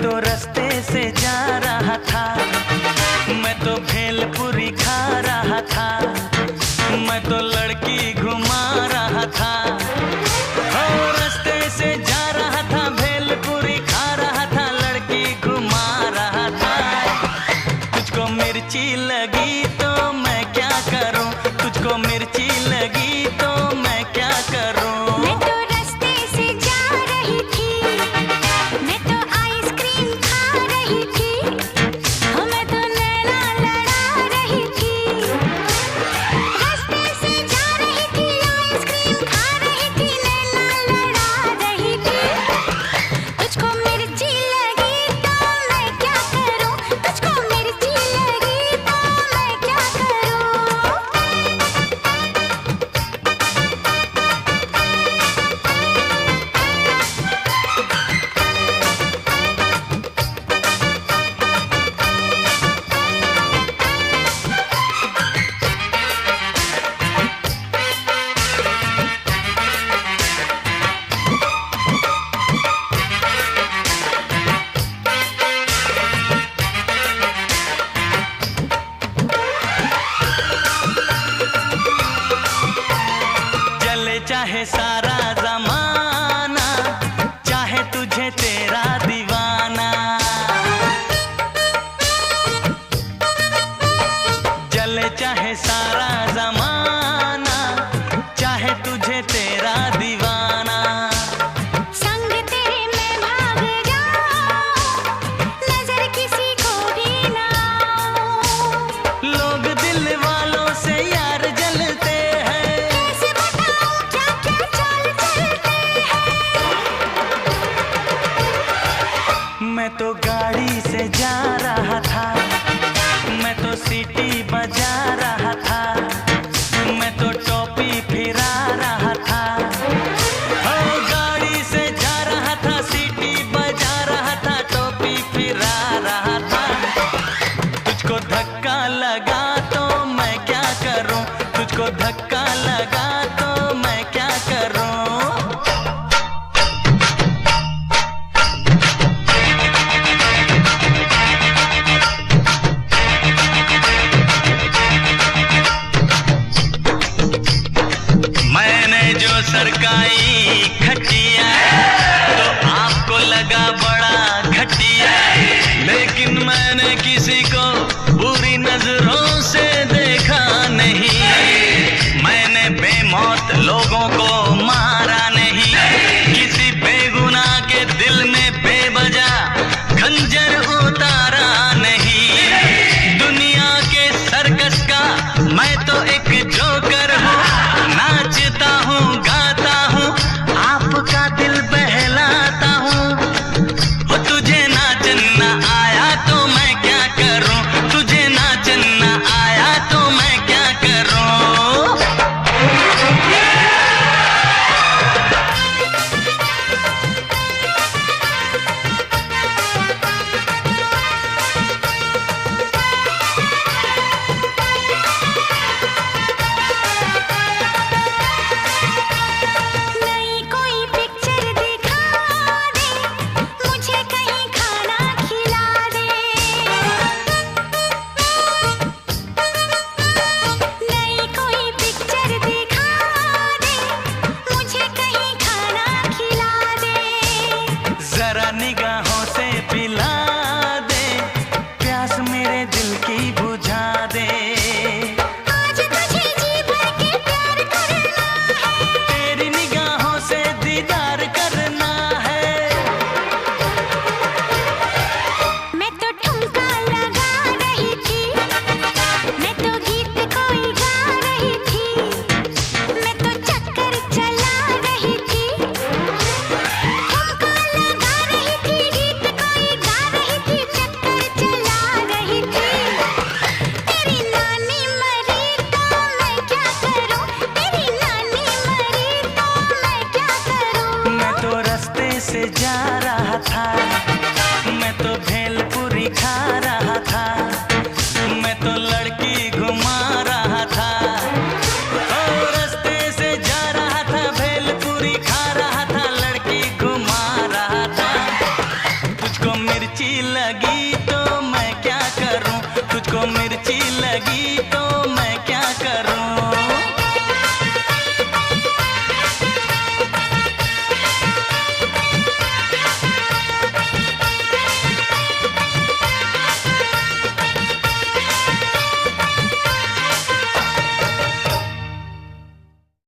तो रास्ते से जा रहा था, मैं तो भेलपुरी खा रहा था, मैं तो लड़की घुमा रहा था। हो रास्ते से जा रहा था, भेलपुरी खा रहा था, लड़की घुमा रहा था। तुझको मिर्ची लगी तो मैं क्या करूं, तुझको मिर्ची लगी तो मैं क्या करूं। मैं तो रास्ते से जा रही थी, मैं तो आइसक्रीम खा रही थी, मैं तो नैना लड़ा रही थी। रास्ते से जा रही थी, आइसक्रीम खा रही थी, नैना लड़ा रही थी। तुझको मिर्ची लगी तो मैं क्या करूं, तुझको मिर्ची लगी तो मैं क्या करूं। चले चाहे सारा जमाना, चाहे तुझे तेरा दीवाना, चले चाहे सारा जमाना, चाहे तुझे तेरा दीवाना। संग तेरे मैं भाग जाऊं, नजर किसी को भी ना आऊं। लोग दिल वालों से यार जलते हैं, कैसे बताऊं क्या क्या चाल चलते हैं। मैं तो गाड़ी से जा रहा था, मैं तो सीटी बजा रहा था, मैं तो टोपी फिरा रहा था। हो गाड़ी से जा रहा था, सीटी बजा रहा था, टोपी फिरा रहा था। तुझको धक्का लगा तो मैं क्या करूं, तुझको धक्का लगा तो मैं क्या करूं। मैंने जो सरकाई खटिया तो आपको लगा बड़ा घटिया, लेकिन मैंने किसी को बुरी नजरों से देखा नहीं। मैंने बेमौत लोगों को मारा नहीं, किसी बेगुनाह के दिल में बेवजह खंजर उतारा नहीं। दुनिया के सर्कस का मैं तो एक जोकर हूँ, नाचता हूँ गाता हूँ, आपका दिल बहलाता हूँ। वो तुझे नाचना आया तो मैं क्या करूँ, तुझे नाचना आया तो मैं क्या करूँ। मिर्ची लगी तो मैं क्या करूं, तुझको मिर्ची लगी